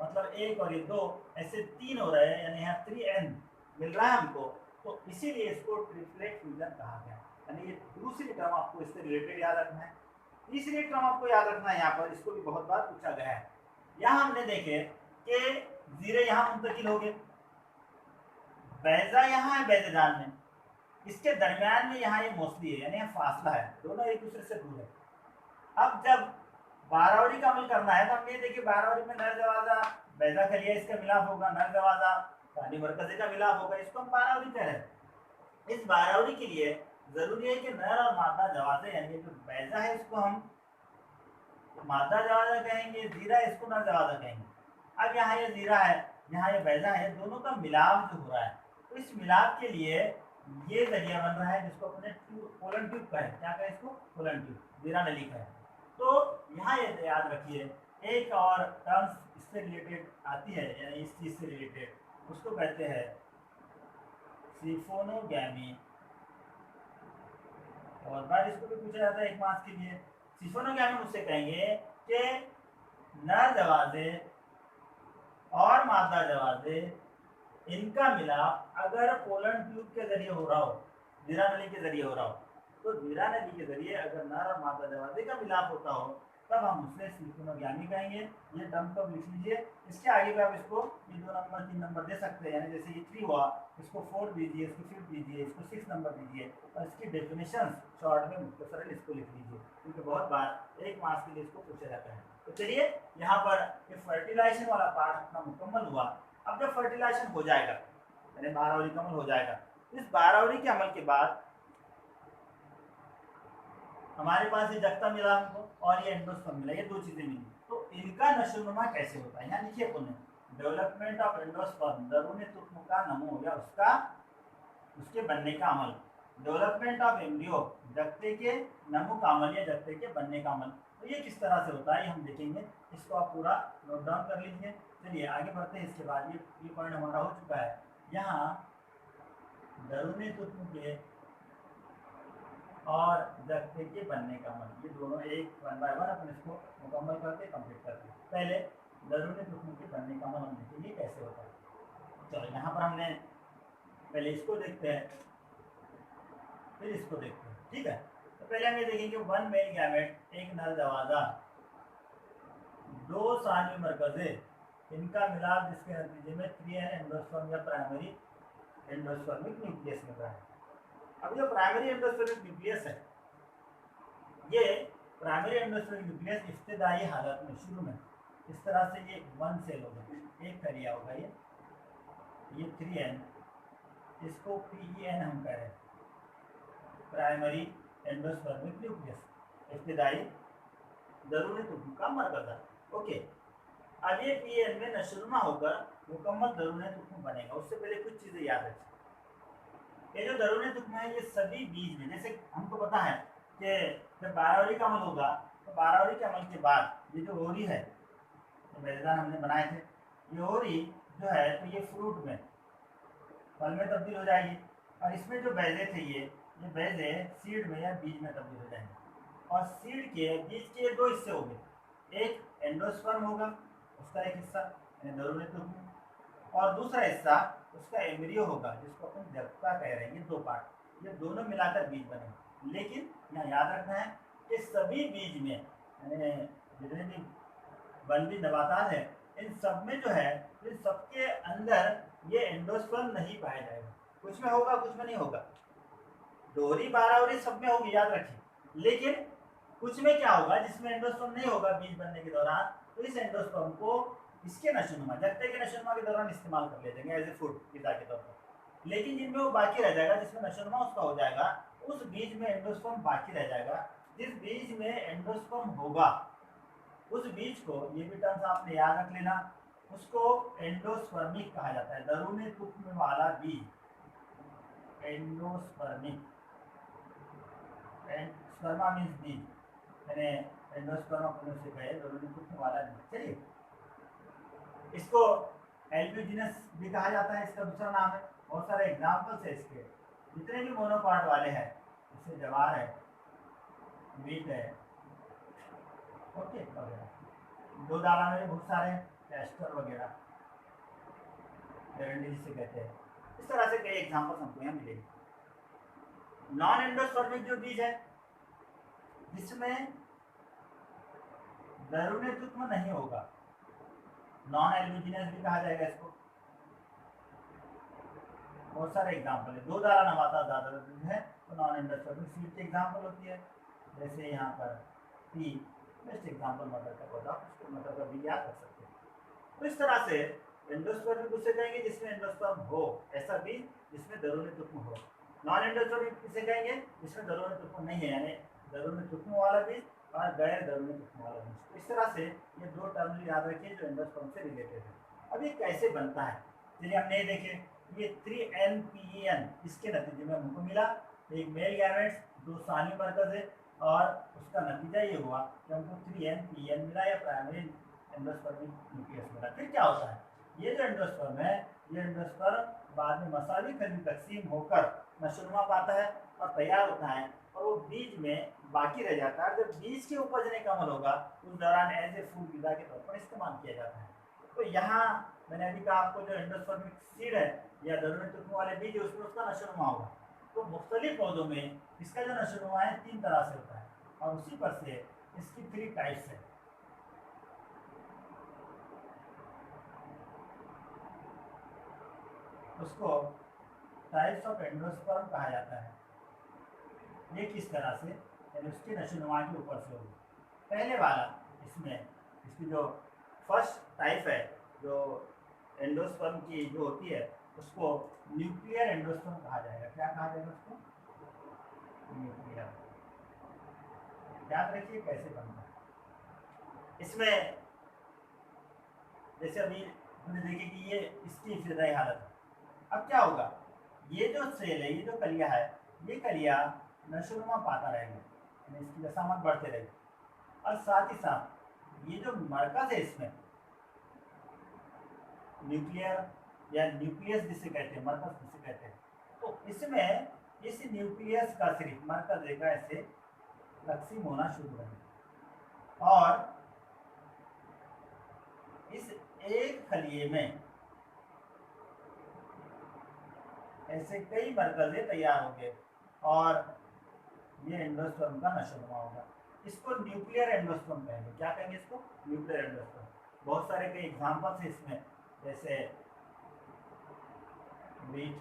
मतलब एक और ये दो, ऐसे 3 हो रहे हैं, यानी यहाँ 3n मिल रहा है हमको, तो इसीलिए इसको ट्रिप्लेट फ्यूजन कहा गया। यानी ये दूसरी टर्म आपको इससे रिलेटेड याद रखना है। तीसरी टर्म आपको याद रखना है, यहाँ पर इसको भी बहुत बार पूछा गया है। यहाँ हमने देखे कि जीरे यहाँ मुंतकिल हो गए, बैजा यहाँ है बैजदान में, इसके दरमियान में यहाँ ये मोस्टली है, यानी यहाँ फासला है, दोनों एक दूसरे से दूर है। अब जब बारावरी का अमल करना है तो हम ये देखिए बारावरी में नर जवाजा बैजा खलिया इसका मिलाप होगा, नर जवाजा पानी मरकजे का मिलाप होगा, इसको हम बारावरी कह रहे हैं। इस बारावरी के लिए जरूरी है कि नर और मादा जवाजे, यानी जो बैजा है इसको हम मादा जवाजा कहेंगे, जीरा इसको नर जवाजा कहेंगे। अब यहाँ ये जीरा है, यहाँ ये बैजा है, दोनों का मिलाप जो हो रहा है, तो इस मिलाप के लिए ये जरिया बन रहा है जिसको अपने पोलन ट्यूब कहें, क्या कहें इसको, पोलन ट्यूब, जीरा नली का है। तो यहाँ ये याद रखिए, एक और टर्म्स इससे रिलेटेड आती है, यानी इस चीज से रिलेटेड, उसको कहते हैं सिफोनोगैमी। और बार इसको भी पूछा जाता है 1 मार्क्स के लिए। सिफोनोगैमी उससे कहेंगे कि नर जवाजे और मादा जवाजे इनका मिलाप अगर पोलन ट्यूब के जरिए हो रहा हो, जीरा नली के जरिए हो रहा हो, तो जीरा नली के जरिए अगर नर और मादा जवाजे का मिलाप होता हो तब हम उसे सिफोनोगैमी कहेंगे। ये टर्म को लिख लीजिए। इसके आगे भी आप इसको ये 2 नंबर 3 नंबर दे सकते हैं, यानी जैसे ये 3 हुआ, इसको 4 दीजिए, इसको 5 दीजिए, इसको 6 नंबर दीजिए, और इसकी डेफिनेशन शॉर्ट में मुख्तसरन इसको लिख लीजिए, क्योंकि बहुत बार 1 मार्क्स के लिए इसको पूछा जाता है। तो चलिए यहाँ पर ये फर्टिलाइजेशन वाला पार्ट अपना मुकम्मल हुआ। अब जब फर्टिलाइजेशन हो जाएगा, यानी बारावरी का अमल हो जाएगा, इस बारावरी के अमल के बाद हमारे पास ये जख्ता मिला हमको और ये एंडोस्पर्म मिला, ये 2 चीजें मिली। तो इनका नशोनुमा कैसे होता है, यहाँ लिखिए पुनः, डेवलपमेंट ऑफ एंडोस्पर्म, दरूनी तुख्म का नमो या उसके बनने का अमल, डेवलपमेंट ऑफ एम्ब्रियो, जख्ते के नमो का अमल या जख्ते के बनने का अमल। तो ये किस तरह से होता है ये हम देखेंगे, इसको आप पूरा नोट डाउन कर लीजिए। चलिए आगे बढ़ते हैं। इसके बाद ये पॉइंट हमारा हो चुका है। यहाँ दरूनी तुख्म के और जख्ते के बनने का अमल, ये दोनों एक 1 बाय 1 अपन इसको मुकम्मल करके कंप्लीट करते हैं। पहले दरूनी तुख्म के बनने का अमल हम देखेंगे कैसे होता है। चलो यहाँ पर हमने पहले इसको देखते हैं, फिर इसको देखते हैं, ठीक है। तो पहले हम ये देखेंगे 1 मेल गैमेट, एक नर जवाजा, 2 सानवी मरकजे, इनका मिलाप जिसके नतीजे में 3n एंडोस्पर्म या प्राइमरी एंडोस्पर्मिक न्यूक्लियस मिल रहा है। अब जो प्राइमरी एंडोस्पर्मिक न्यूक्लियस है, ये प्राइमरी एंडोस्पर्मिक न्यूक्लियस इब्तिदाई हालत में शुरू में इस तरह से ये 1 सेल होगा, एक खलिया होगा, ये 3n, इसको PEN हम कह रहे हैं, प्राइमरी एंडोस्पर्मिक न्यूक्लियस, इब्तिदाई दरूनी तुख्म का मरकज़। ओके, अब ये PEN में नशोनुमा होकर मुकम्मल दरूनी तुख्म बनेगा। उससे पहले कुछ चीजें याद रखें। ये जो दरूनी तुख्म है ये सभी बीज में, जैसे हमको पता है कि जब बारावरी का अमल होगा तो बारावरी के अमल के बाद ये जो ओरी है, बैजदान हमने बनाए थे, ये ओरी जो है तो ये फ्रूट में, फल में तब्दील हो जाएगी, और इसमें जो बैजे थे ये बैजे सीड में या बीज में तब्दील हो जाएंगे। और सीड के बीज के 2 हिस्से हो गए, एक एंडोस्पर्म होगा, उसका एक हिस्सा यानी दरूनी तुख्म, और दूसरा हिस्सा उसका एम्ब्रियो होगा जिसको अपन जख्ता कह रहे हैं। ये 2 पार्ट, ये दोनों मिलाकर बीज बने। लेकिन यहाँ याद रखना है कि सभी बीज में, यानी जितने भी बनवी नबातात है, इन सब में जो है, इन सबके अंदर ये एंडोस्पर्म नहीं पाया जाएगा। कुछ में होगा, कुछ में नहीं होगा। डोरी बारावरी सब में होगी, याद रखिए। लेकिन कुछ में क्या होगा जिसमें एंडोस्पर्म नहीं होगा बीज बनने के दौरान, तो इस एंडोस्पर्म को इसके नशोनुमा, जख्ते के नशोनुमा के दौरान इस्तेमाल कर लेते हैं एज ए फूड, ग़िज़ा के तौर पर। लेकिन जिनमें वो बाकी रह जाएगा, जिसमें नशोनुमा उसका हो जाएगा, उस बीज में एंडोस्पर्म बाकी रह जाएगा। जिस बीज में एंडोस्पर्म होगा उस बीज को, ये भी टर्म्स आपने याद रख लेना, उसको एंडोस्पर्मिक कहा जाता है। दरूनी तुख्म वाला बीज एंडोस्पर्मिक, स्पर्मा मीन्स बीज, यानी एंडोस्पर्म अपने से कहे दरूनी तुख्म वाला बीज। चलिए, इसको एल्ब्यूजिनस भी कहा जाता है, इसका दूसरा नाम है। बहुत सारे एग्जाम्पल्स है इसके, जितने भी मोनोपार्ट वाले हैं, जैसे जवार है, वीट है, ओके, 2 दाना में बहुत सारे हैं। कैस्टर वगैरह, एरंडी जिसे कहते हैं। इस तरह से कई एग्जाम्पल्स हमको यहाँ मिलेंगे। नॉन एंडोस्पर्मिक जो बीज है जिसमें दरूनी तुत्व नहीं होगा, नॉन एल्यूमिनियस भी कहा जाएगा इसको। बहुत सारे एग्जाम्पल है। दो दारा नवाता ज्यादा है तो नॉन एंडोस्पर्मिक सीड की एग्जाम्पल होती है। जैसे यहाँ पर पी बेस्ट एग्जाम्पल मटर का पौधा, उसको मटर का भी याद कर सकते हैं। तो इस तरह से एंडोस्पर्मिक उसे कहेंगे जिसमें एंडोस्पर्म हो, ऐसा बीज जिसमें दरूनी तुत्व हो। नॉन एंडोस्पर्मिक किसे कहेंगे जिसमें दरूनी तुत्व नहीं है, यानी दरूनी तुत्व वाला बीज और गैर दरूनी तुत्व वाला बीज। तो इस तरह से ये दो टर्म याद रखिए जो एंडोस्पर्म से रिलेटेड है। अब ये कैसे बनता है, चलिए हमने ये देखे, ये 3NPEN इसके नतीजे में हमको मिला। एक मेल गैमेट्स, दो सानी मरकज है और उसका नतीजा ये हुआ कि हमको 3NPEN मिला या प्राइमरी एंडोस्पर्मिक न्यूक्लियस मिला। फिर क्या होता है, ये जो एंडोस्पर्म है ये एंडोस्पर्म बाद में मसावी खली तकसीम होकर नशोनुमा पाता है और तैयार होता है और वो बीज में बाकी रह जाता है। जब बीज के उपजने का अमल होगा उस दौरान एज ए फूड गिदा के तौर पर इस्तेमाल किया जाता है। तो यहाँ मैंने अभी कहा आपको जो एंडोस्पर्मिक सीड है या दरूनी तुत्व वाले बीज है उसमें उसका नशोनुमा होगा। तो मुख्तलिफ पौधों में इसका जो नशोनुमा है 3 तरह से होता है और उसी पर से इसकी 3 टाइप्स है। उसको टाइप्स ऑफ एंडोस्पर्म कहा जाता है। ये किस तरह से, यानी उसके नशोनुमा के ऊपर से होगी। पहले वाला इसमें इसकी जो फर्स्ट टाइप है जो एंडोस्पर्म की जो होती है उसको न्यूक्लियर एंडोस्पर्म कहा जाएगा। क्या कहा जाएगा उसको? न्यूक्लियर। याद रखिए कैसे बनता है। इसमें जैसे अभी हमने देखे कि ये इसकी इब्तदाई हालत है। अब क्या होगा, ये जो सेल है, ये जो कलिया है, ये कलिया नशोनुमा पाता रहेगा, यानी इसकी दशामत बढ़ते रहेगी और साथ ही साथ ये जो मरकज है इसमें न्यूक्लियर या न्यूक्लियस जिसे कहते हैं, मरकज जिसे कहते हैं, तो इसमें इस न्यूक्लियस का सिर्फ मरकज का ऐसे तकसीम होना शुरू करेगा और इस एक खलिए में ऐसे कई मरकज़े तैयार होंगे और ये एंडोस्पर्म का नशोनुमा होगा। इसको न्यूक्लियर एंडोस्पर्म कहेंगे। क्या कहेंगे इसको? Nuclear endosperm. बहुत सारे कई एग्जाम्पल्स हैं इसमें, जैसे वीट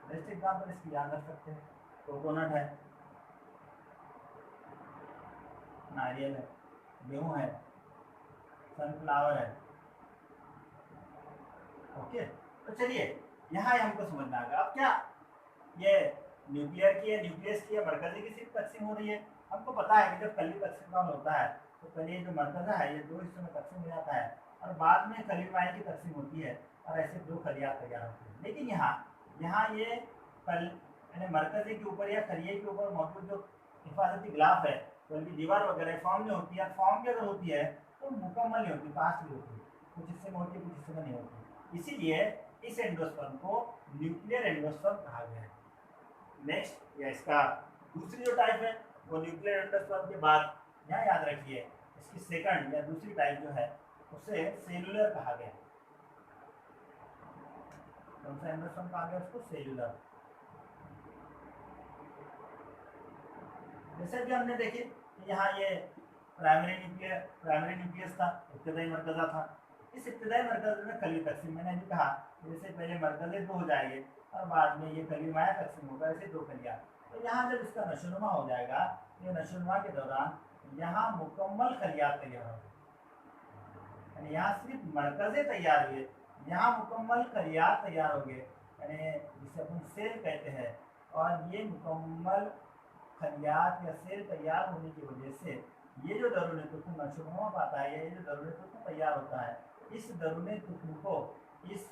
बेस्ट एग्जाम्पल इसकी याद रख सकते हैं, कोकोनट है, नारियल है, गेहूँ है, सनफ्लावर है। ओके, तो चलिए यहाँ हमको समझना आएगा। अब क्या ये न्यूक्लियर की है, न्यूक्लियस की है, मरकज़ी की सिर्फ तकसीम हो रही है। हमको पता है कि जब कली तकसीम का होता है तो कली जो मरकज़ा है ये 2 हिस्सों में तकसीम हो जाता है और बाद में खलीमाई की तकसीम होती है और ऐसे 2 खलियात तैयार होती है। लेकिन यहाँ ये यानी मरकज़ी के ऊपर या खलिए के ऊपर मौजूद जो हिफाजती गिलाफ है, बल्कि दीवार वगैरह फॉर्म में होती है, फॉर्म भी अगर होती है तो मुकम्मल नहीं होती, पास भी होती है, कुछ हिस्से में होती है, कुछ हिस्से में नहीं होती। इसीलिए इस एंडोस्पर्म को न्यूक्लियर एंडोस्पर्म कहा गया है। नेक्स्ट या इसका दूसरी जो टाइप है वो न्यूक्लियर एंडोस्पर्म के बाद यहाँ याद रखिए इसकी सेकंड या दूसरी टाइप जो है उसे सेलुलर कहा गया। कौन सा एंडोस्पर्म कहा गया उसको? सेलुलर। जैसे भी हमने देखे कि यहाँ ये प्राइमरी न्यूक्लियस था, इब्तिदाई मरकज़ा था। इस इब्तिदाई मरकज़ में कली तकसीम मैंने भी कहा, जैसे पहले मरकज़े 2 हो जाएंगे और बाद में ये कली माया तकसीम होगा, ऐसे 2 कलियाँ। तो यहाँ जब इसका नशोनुमा हो जाएगा, ये नशोनुमा के दौरान यहाँ मुकम्मल खलियात तैयार होंगे, यानी यहाँ सिर्फ मरकज़े तैयार हुए, यहाँ मुकम्मल खलियात तैयार होंगे, यानी जिसे अपन सेल कहते हैं। और ये मुकम्मल खलियात या सेल तैयार होने की वजह से ये जो दरूनी तुत्व नशोनुमा पाता है, ये जो दरूनी तुत्व तैयार होता है, इस दरूनी तुत्व को, इस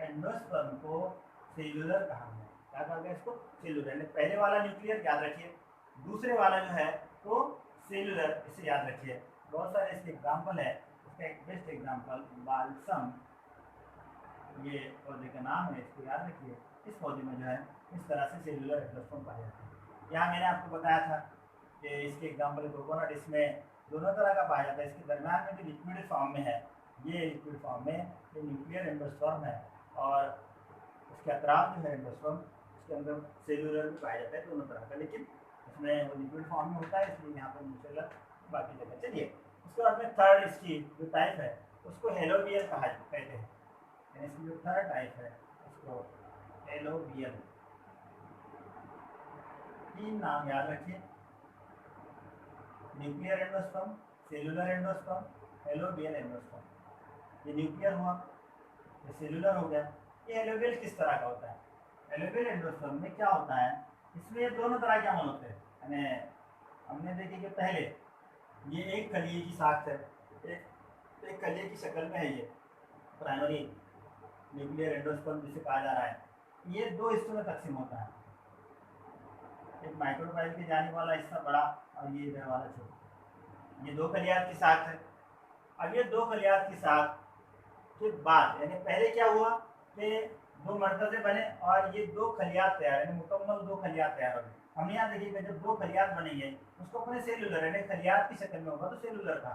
एंडोस्पर्म को सेलुलर कहा गया। क्या कहा गया इसको? सेलुलर। पहले वाला न्यूक्लियर याद रखिए, दूसरे वाला जो है तो सेलुलर, इसे याद रखिए। बहुत सारे इसके एग्जाम्पल है, इसका एक बेस्ट एग्जाम्पल बाल्सम, ये पौधे का नाम है, इसको याद रखिए। इस पौधे में जो है इस तरह से सेलुलर एंडोस्पर्म पाया जाता है। यहाँ मैंने आपको बताया था कि इसके एग्जाम्पल कोकोनट, इसमें दोनों तरह का पाया जाता है। इसके दरम्यान में भी लिक्विड फॉर्म में है, ये लिक्विड फॉर्म में ये न्यूक्लियर एंडोस्पर्म है, और उसके अतराफ जो है एंडोस्पर्म, उसके अंदर सेलुलर भी पाया जाता है दोनों तरह का, लेकिन उसमें वो लिक्विड फॉर्म में होता है, इसलिए यहाँ पर न्यूक्लियर बाकी जगह। चलिए उसके बाद में थर्ड इसकी जो टाइप है उसको हेलोबियल कहते हैं, यानी इसकी जो थर्ड टाइप है उसको हेलोबियल। तीन नाम याद रखिए, nuclear endosperm, cellular endosperm, helobial endosperm. ये न्यूक्लियर हुआ, ये सेलुलर हो गया। ये हेलोबियल किस तरह का होता है? हेलोबियल एंडोस्पर्म में क्या होता है, इसमें दोनों तरह के अमल होते हैं, यानी हमने देखे कि पहले ये एक कलिए की साख्त है, एक कलिए की शक्ल में है, ये प्राइमरी न्यूक्लियर एंडोस्पर्म जिसे कहा जा रहा है। ये दो हिस्सों में तकसीम होता है, एक माइक्रोफाइल के जाने वाला हिस्सा बड़ा और ये इधर वाला छोटा। ये दो कलियात की साख्त है। अब ये दो कलियात की साख्त के बाद, यानी पहले क्या हुआ कि दो मरकज़े बने और ये दो खलियात तैयार, यानी मुकम्मल दो खलियात तैयार हो गए। हमने यहाँ देखिए जब दो खलियात बनेंगे उसको अपने सेलुलर, यानी खलियात की शक्ल में होगा तो सेलुलर था,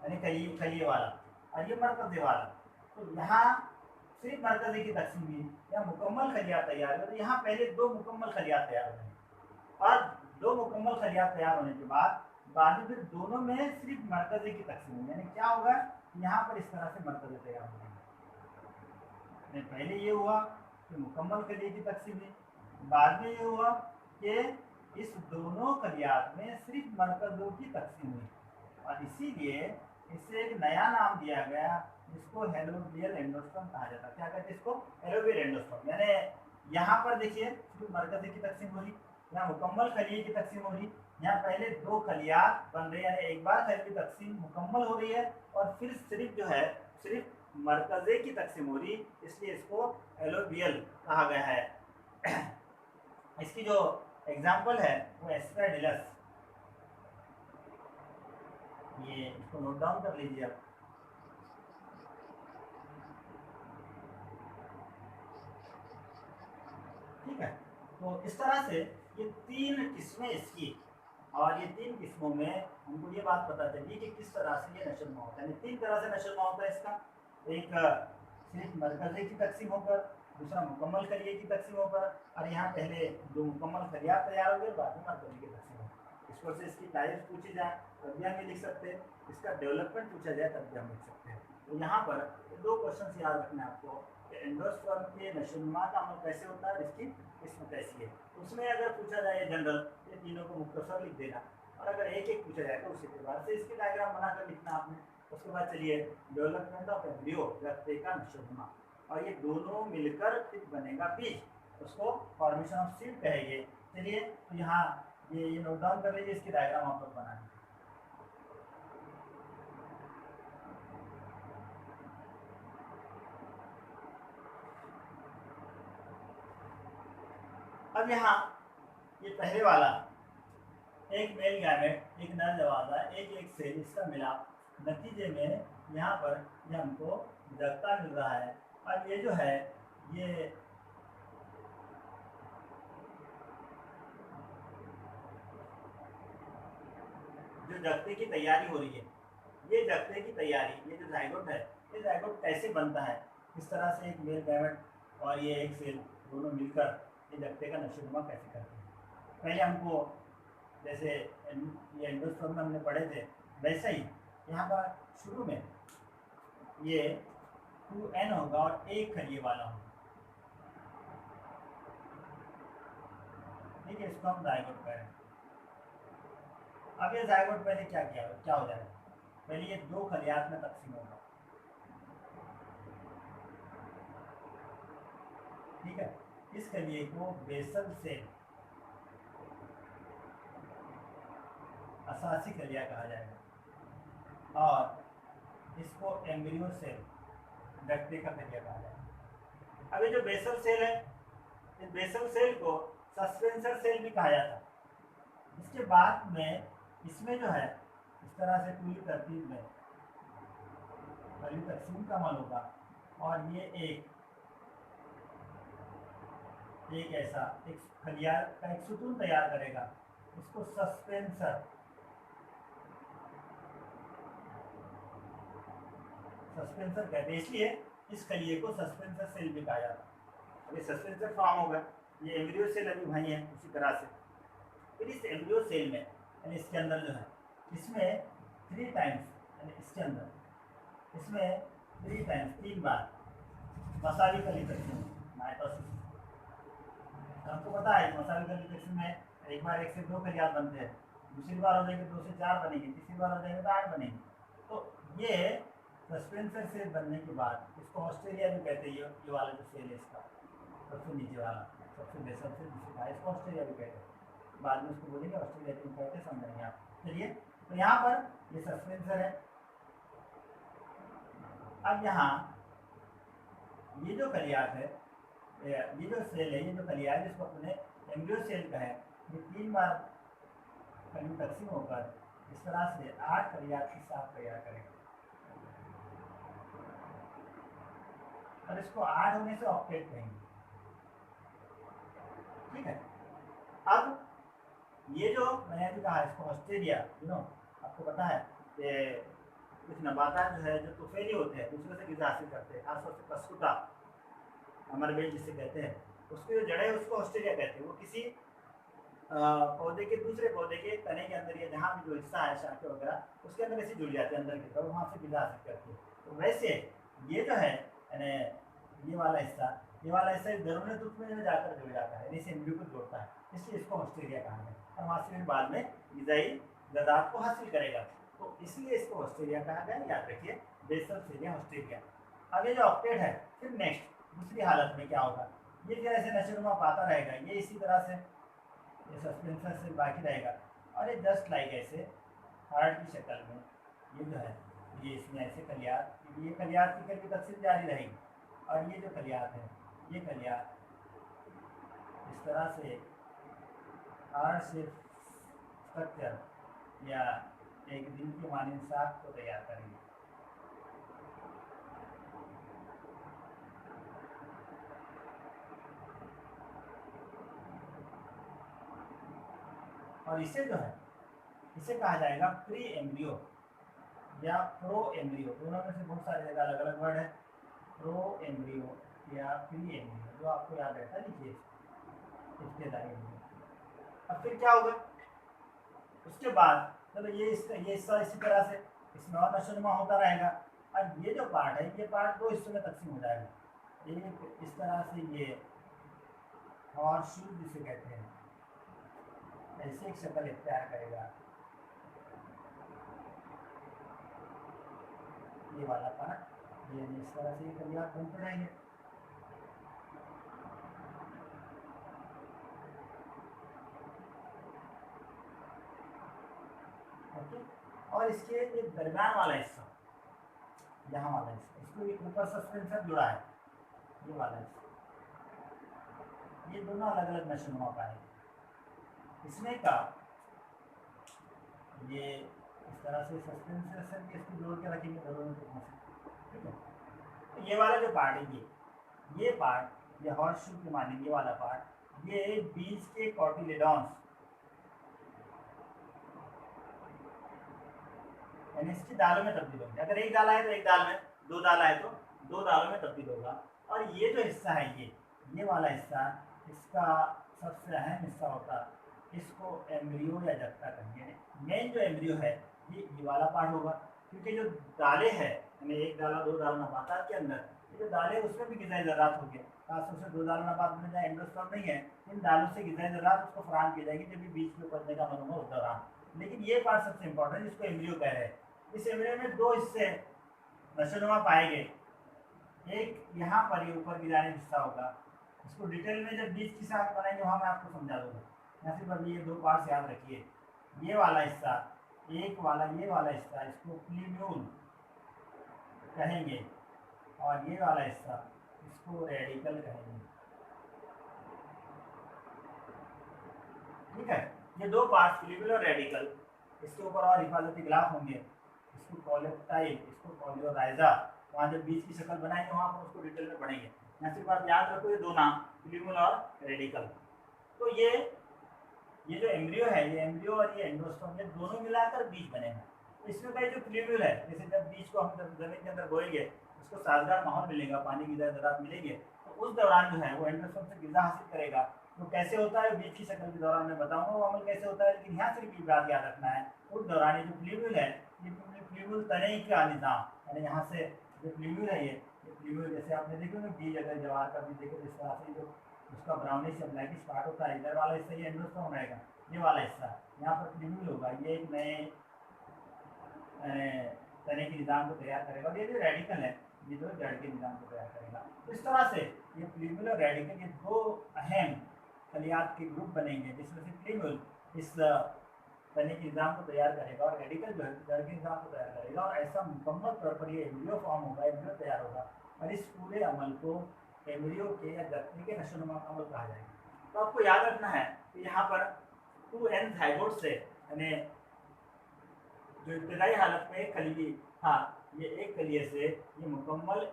यानी खलिए वाला, और ये मरकज़े वाला। तो यहाँ सिर्फ मरकज़े की तकसीम हुई या मुकम्मल खलियात तैयार हुए, तो यहाँ पहले दो मुकम्मल खलियात तैयार हो गए, और दो मुकम्मल खलियात तैयार होने के बाद में फिर दोनों में सिर्फ मरकज़े की तकसीम हुई, यानी क्या होगा, यहाँ पर इस तरह से मरकज़े तैयार हो गए। पहले ये हुआ कि मुकम्मल खलिए की तकसीम हुई, बाद में ये हुआ कि इस दोनों खलियात में सिर्फ मरकज़ों की तकसीम हुई, और इसीलिए इसे एक नया नाम दिया गया जिसको हेलोबियल एंडोस्पर्म कहा जाता है। क्या कहते हैं इसको? Helobial endosperm. यानी यहाँ पर देखिए सिर्फ मरकज़े की तकसीम हो रही, यहाँ मुकम्मल खलिए की तकसीम हो रही, यहाँ पहले दो खलियात बन रही है, यानी एक बार खलिए की तकसीम मुकम्मल हो रही है और फिर सिर्फ जो है सिर्फ मरकज़े की तकसीम हो रही, इसलिए इसको हेलोबियल कहा गया है। इसकी जो एग्जाम्पल है वो एस्पेडिलस, ये इसको नोट डाउन कर लीजिए आप। ठीक है, तो इस तरह से ये तीन किस्में इसकी, और ये तीन किस्मों में हमको ये बात पता चली कि किस तरह से ये नशरमा होता है। तीन तरह से नशरमा होता है इसका, एक सिर्फ मरकज़े की तकसीम होकर, दूसरा मुकम्मल खलिए की तकसीम होकर, और यहाँ पहले दो मुकम्मल खलियात तैयार हो गए, बाद में मरकज़े की तकसीम हो। इस पर से इसकी टाइप्स पूछी जाए तब भी हम ये लिख सकते हैं, इसका डेवलपमेंट पूछा जाए तब भी हम लिख सकते हैं। तो यहाँ पर दो क्वेश्चन याद रखना है आपको, एंडोस्पर्म के नशोनुमा का अमल कैसे होता है और इसकी किस्म कैसी है। उसमें अगर पूछा जाए जनरल, ये तीनों को मुख्तसर लिख देना, और अगर एक एक पूछा जाए तो उसी के बाद से इसके डायग्राम बनाकर लिखना आपने। उसके बाद चलिए डेवलपमेंट ऑफ एम्ब्रियो, रक्ते का नशोनुमा, और ये दोनों मिलकर फिर बनेगा बीज, उसको फॉर्मेशन ऑफ सीड कहेंगे। चलिए तो यहाँ ये नोट डाउन कर लीजिए, इसकी डायग्राम आप लोग बनाएंगे। अब यहाँ ये पहले वाला एक मेल गैमेट, एक नर जवाजा, एक सेल, इसका मिला, नतीजे में यहाँ पर ये हमको जगता मिल रहा है। अब ये जो है ये जो जगते की तैयारी हो रही है, ये जगते की तैयारी, ये जो जाइगोट है, ये जाइगोट कैसे बनता है, इस तरह से एक मेल गैमेट और ये एक सेल दोनों मिलकर ये जगते का नशोनुमा कैसे करते हैं। पहले हमको जैसे ये एंडोस्पर्म में हमने पढ़े थे, वैसे ही यहाँ पर शुरू में ये 2n होगा और एक खलिए वाला होगा, ठीक है, इसको हम जाइगोट करें। अब ये जाइगोट पहले क्या हो जाएगा, पहले ये दो खलियात में तकसीम होगा, ठीक है। इस खलिए को बेसल सेल, असासी खलिया कहा जाएगा, और इसको एम्ब्रियो सेल, गट्टे का खलिया कहा जाएगा। अब ये जो बेसल सेल है, इस बेसल सेल को सस्पेंसर सेल भी कहा जाता है। इसके बाद में इसमें जो है इस तरह से पूरी तरतीब में पहली तकसीम का अमल होगा, और ये एक ऐसा एक खलिया का एक सुतून तैयार करेगा, इसको सस्पेंसर सस्पेंसर कहते हैं, इसलिए इस कलिए को सस्पेंसर सेल भी कहा जाता है। अभी सस्पेंसर फॉर्म होगा, ये एम्ब्रियो सेल अभी वहीं है उसी तरह से। फिर इस एम्ब्रियो सेल में यानी इसके अंदर जो है, इसमें 3 टाइम्स यानी इसके अंदर इसमें 3 टाइम्स 3 बार मसावी कलिफेक्शन माइटोसिस। हमको पता है मसावी कलिफेक्शन में एक बार 1 से 2 कलियात बनते हैं, दूसरी बार हो जाएंगे 2 से 4 बनेंगे, तीसरी बार हो जाएंगे तो 8 बनेंगे। तो ये सस्पेंसर सेल बनने के बाद इसको ऑस्ट्रेलिया भी कहते हैं। ये वाला जो सेल है इसका सबसे नीचे वाला सबसे बेसर सेल जिसे कहा इसको ऑस्ट्रेलिया भी कहते हैं। बाद में उसको बोलेंगे ऑस्ट्रेलिया क्यों कहते हैं समझेंगे आप। चलिए, तो यहाँ पर ये सस्पेंसर है। अब यहाँ ये जो कलियात है, ये जो सेल है, ये जो कलिया है जिसको अपने एम्ब्रियो सेल कहें, ये 3 बार कली तकसीम होकर इस तरह से 8 कलियात की साथ तैयार करेगा। और इसको 8 होने से ऑक्टेट कहेंगे। ठीक है, अब ये जो मैंने अभी कहा इसको ऑस्ट्रेलिया, आपको पता है कि कुछ नबातात जो है जो तुफैली होते हैं, दूसरे से ग़िज़ा हासिल करते हैं, खासतौर से कस्कुटा अमरबेल जिसे कहते हैं, उसकी जो जड़ है उसको ऑस्ट्रेलिया कहते हैं। वो किसी पौधे के दूसरे पौधे के तने के अंदर या जहाँ भी जो हिस्सा है शाखे वगैरह उसके अंदर ऐसे जुड़ जाते हैं अंदर की तरफ, वहाँ से ग़िज़ा हासिल करते हैं। तो वैसे ये जो है यानी ये वाला हिस्सा दरूनी तूत में जाकर जुड़ जाता है, इस एम्ब्रियो को जोड़ता है, इसलिए इसको ऑस्ट्रेलिया कहा है। और वहाँ से बाद में ग़िज़ाई ज़रात को हासिल करेगा, तो इसलिए इसको ऑस्ट्रेलिया कहा गया। याद रखिए, बेसल सेल या ऑस्ट्रेलिया। अब ये जो ऑक्टेट है, फिर नेक्स्ट दूसरी हालत में क्या होगा, ये जो ऐसे नशोनुमा पाता रहेगा, ये इसी तरह से ये सस्पेंसर से बाकी रहेगा और ये जस्ट लाइक ऐसे हार्ट की शक्ल में ये जो है ये इसमें ऐसे कलियात, ये कलियात की कभी तकसीम जारी रहेगी। और ये जो कलियात है, ये कलियात इस तरह से हार्ट से स्ट्रक्चर या एक दिल के मानिंद साख को तैयार करेंगे। और इसे जो है इसे कहा जाएगा प्री एम्ब्रियो या प्रो एम्ब्रियो। दोनों में से बहुत सारी जगह अलग अलग वर्ड है, प्रो एम्ब्रियो या प्री एम्ब्रियो, जो आपको याद रहता है लिखिए इब्तिदाई एम्ब्रियो। अब फिर क्या होगा उसके बाद, चलो ये हिस्सा इसी तरह से इसमें और नशोनुमा होता रहेगा। अब ये जो पार्ट है, ये पार्ट 2 हिस्सों में तकसीम हो जाएगा। एक इस तरह से ये हॉर्सशू जिसे कहते हैं ऐसे एक शक्ल इख्तियार करेगा, ये वाला पार्ट ये इस तरह से कलियात बनते रहेंगे। ओके, और इसके ये दरमियान वाला हिस्सा, यहाँ वाला हिस्सा, इसको ऊपर सस्पेंसर जुड़ा है, ये वाला हिस्सा, ये दोनों अलग अलग नशोनुमा पाएंगे। इसमें का ये इस तरह से सस्पेंसर से इसको जोड़ के रखेंगे दोनों में। ठीक है, तो ये वाला जो पार्ट है, ये पार्ट ये हॉर्सशू के मानेंगे, ये वाला पार्ट ये बीज के कॉटिलेडॉन्स यानी इसकी दालों में तब्दील होंगे। अगर एक दाला है तो एक दाल में, 2 दाला है तो 2 दालों में तब्दील होगा। और ये जो हिस्सा है, ये वाला हिस्सा, इसका सबसे अहम हिस्सा होता है, इसको एम्ब्रियो या जत्था कहेंगे। मेन जो एम्ब्रियो है ये वाला पार्ट होगा, क्योंकि जो दालें हैं यानी 1 दाला 2 दाला नबातात के अंदर, ये जो दालें उसमें भी ग़िज़ाई ज़रात होंगे। खासतौर से 2 दाला नबात में जहाँ एंडोस्पर्म नहीं है, इन दालों से ग़िज़ाई ज़रात उसको फराहम की जाएगी जब भी बीज के उपजने का मन होगा उस दौरान। लेकिन ये पार्ट सबसे इंपॉर्टेंट जिसको एम्ब्रियो कह रहे हैं। इस एम्ब्रियो में 2 हिस्से नशोनुमा पाए गए। एक यहाँ पर ये ऊपर की जानिब हिस्सा होगा, इसको डिटेल में जब बीज की साथ बनाएंगे वहाँ मैं आपको समझा दूँगा। यहाँ सिर्फ अभी ये 2 पार्ट्स याद रखिए। ये वाला हिस्सा, एक वाला ये वाला हिस्सा, इसको प्लीम्यूल कहेंगे, और ये वाला हिस्सा इसको रेडिकल कहेंगे। ठीक है, ये 2 पार्ट्स प्लीम्यूल और रेडिकल, इसके ऊपर और हिफाजती गिलाफ होंगे, इसको कॉलेप्टाइल, इसको कॉलियोराइजा। वहाँ जब बीज की शक्ल बनाएंगे वहाँ पर उसको डिटेल में पढ़ेंगे। यहाँ सिर्फ आप याद रखो ये 2 नाम, प्लीम्यूल और रेडिकल। तो ये जो एम्ब्रियो है, ये एम्ब्रियो और ये एंडोस्पर्म, ये दोनों मिलाकर बीज बनेगा। इसमें भाई जो फ्लूवियल है, जैसे जब बीज को हम जमीन के अंदर बोएंगे उसको साजगार माहौल मिलेगा, पानी की ज़रात मिलेंगे, तो उस दौरान जो है वो एंडोस्पर्म से ग़िज़ा हासिल करेगा। तो कैसे होता है बीज की शक्ल के दौरान मैं बताऊंगा वो अमल कैसे होता है, लेकिन यहाँ सिर्फ ये बात याद रखना है उस दौरान ये जो फ्लूवियल है, ये फ्लूवियल तने का निज़ाम, यानी यहाँ से जो फ्लूवियल है ये फ्लूवियल, जैसे आपने देखो ना बीज, अगर जवार का बीज देखो इस तरह से जो उसका ब्राउनिश या ब्लैकिश पार्ट होता है, इधर वाला हिस्सा ये एंडोस्पर्म रहेगा, ये वाला हिस्सा यहाँ पर फ्लूवियल होगा, ये एक नए तने के निज़ाम को तैयार करेगा, और ये जो रेडिकल है ये जो जड़ के निज़ाम को तैयार करेगा। तो इस तरह से ये फ्लूवियल और रेडिकल ये दो अहम खलियात के ग्रुप बनेंगे, जिसमें से फ्लूवियल इस तने के निज़ाम को तैयार करेगा और रेडिकल जो है जड़ के निज़ाम को तैयार करेगा, और ऐसा मुकम्मल तौर पर ये एम्ब्रियो फॉर्म होगा, एम्ब्रियो तैयार होगा, और इस पूरे अमल को एम्ब्रियो के या गठरी के नशोनुमा का अमल कहा जाएगा। तो आपको याद रखना है कि यहाँ पर 2n ज़ाइगोट से, यानी जो इब्तदाई हालत में एक कली था, ये एक कलिए से ये मुकम्मल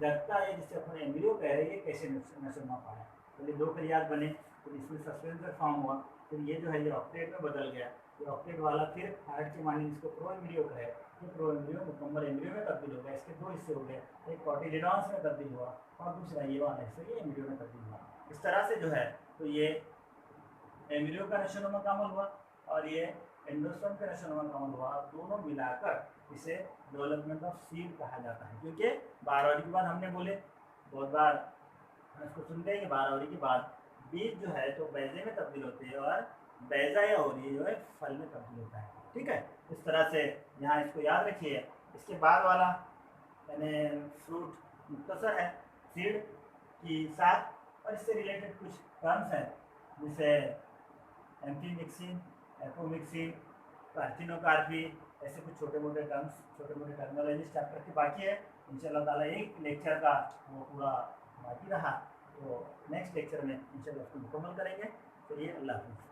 जगता है, जिसे अपन एम्ब्रियो कह रहे हैं, ये कैसे नशोनुमा पाया। तो ये दो कलियात बने, फिर इसमें सस्पेंसर फॉर्म हुआ, फिर ये जो है ये ऑक्टेट में बदल गया, ये ऑक्टेट वाला फिर हार्ट की मानी जिसको प्रो एम्ब्रियो कहे, ये प्रो एम्ब्रियो मुकम्मल एम्ब्रियो में तब्दील हो गया। इसके दो हिस्से हो गए, एक कॉटिलिडॉन्स में तब्दील हुआ और दूसरा ये वाला हिस्सा ये एम्ब्रियो में तब्दील हुआ। इस तरह से जो है तो ये एम्ब्रियो का नशोनुमा का अमल हुआ और ये एंडोस्पर्म का नशोनुमा का अमल हुआ, दोनों मिलाकर इसे डेवलपमेंट ऑफ सीड कहा जाता है। क्योंकि 12 की बाद हमने बोले बहुत बार इसको सुनते हैं कि 12 के बाद बीज जो है तो बैजे में तब्दील होते हैं और बैजा या ओरी जो है फल में तब्दील होता है। ठीक है, इस तरह से यहाँ इसको याद रखिए। इसके बाद वाला यानी फ्रूट मुख्तसर है सीड की साथ, और इससे रिलेटेड कुछ टर्म्स हैं जैसे एम्फीमिक्सिन, एपोमिक्सिन, पार्थिनोकार्पी, ऐसे कुछ छोटे मोटे टर्म्स, छोटे मोटे टर्मिनोलॉजी चैप्टर के बाकी है। इंशाल्लाह ताला एक लेक्चर का वो पूरा बाकी रहा, तो नेक्स्ट लेक्चर में इंशाल्लाह उसको मुकम्मल करेंगे। चलिए, अल्लाह हाफ़िज़।